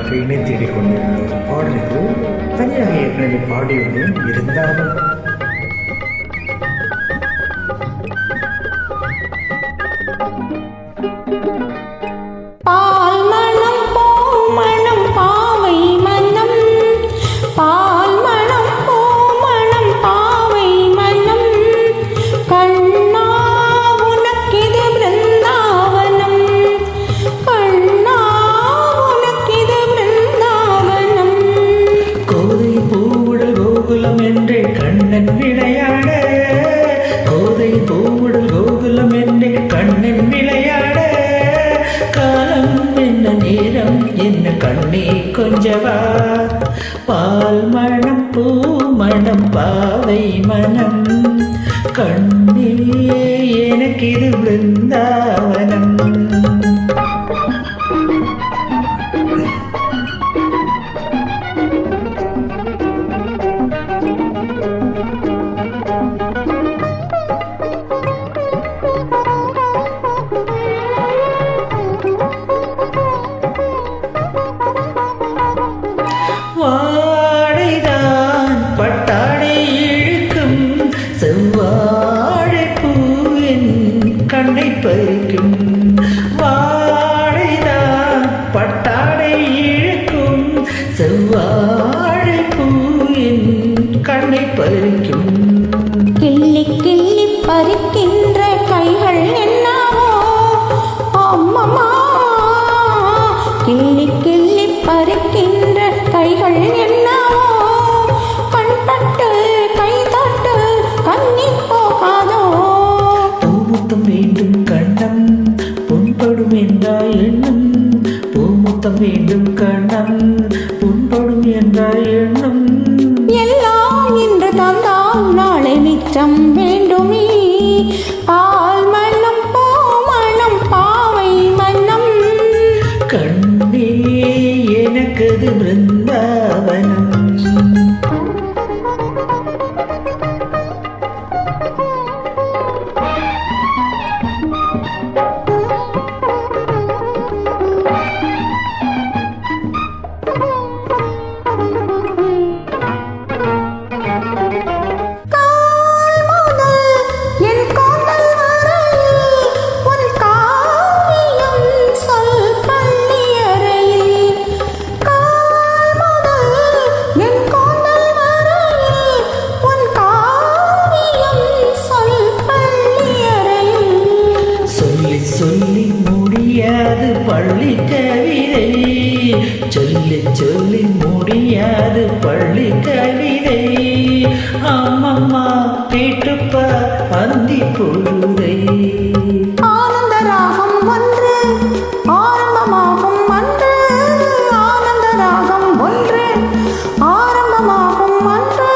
வாழ்க்கையினை தேடிக்கொண்டிருந்த ஒரு பாடலுக்கு தனியாக ஏற்கனவே பாடியுள்ளேன். இருந்தாலும் என்றே கண்ணன் விளையாட, கோதை பூவுடல் கோகுலம் என்றே கண்ணன் விளையாட, காலம் என்ன நேரம் என்ன கண்ணே கொஞ்சவா, பால் மணம் பூ மணம் பாவை மனம், கண்ணே எனக்கு இது பிருந்தாவனம். வாடைதான் பட்டாடை இழுக்கும் செவ்வாழை பூவின் கண்ணை பறிக்கும், வாடைதான் பட்டாடை இழுக்கும் செவ்வாழை பூவின் கண்ணை பறிக்கும், கிள்ளி கிள்ளி பறிக்கின்ற கைகள் என்னவோ அம்மம்மா, கிள்ளி கிள்ளி பறிக்கின்ற கைகள் என்னவோ, கண்பட்டு கை தட்டு கண்ணி போகாதோ, பூமுத்தம் வேண்டும் கண்ணம் புண்படும் என்றாய் எண்ணம், பூமுத்தம் வேண்டும் கண்ணம் புண்படும் என்றாய் எண்ணம், எல்லாம் இன்று தந்தால் நாளை மிச்சம் வேண்டுமே, பால் மண்ணும் பூ மண்ணும் பாவை மன்னம், கண்ணே எனக்கது பிருந்தாவனம். சொல்லி முடியாது பள்ளி கவிதை, சொல்லி சொல்லி முடியாது பள்ளி கவிதை, அம்மம்மா வீட்டுப்பா அந்தி பொழுதை, ஆனந்த ராகம் ஒன்று ஆரம்பமாகும் அன்று, ஆனந்த ராகம் ஒன்று ஆரம்பமாகும் அன்று,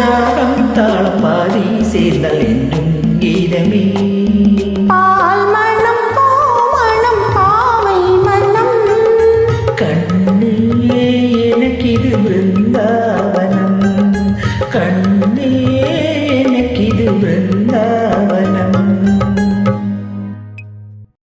ராகம் தாளம் பாதி சேர்ந்தால் என்றும் கீதமே, பால் மணம் பூ மணம் பாவை மனம், கண்ணே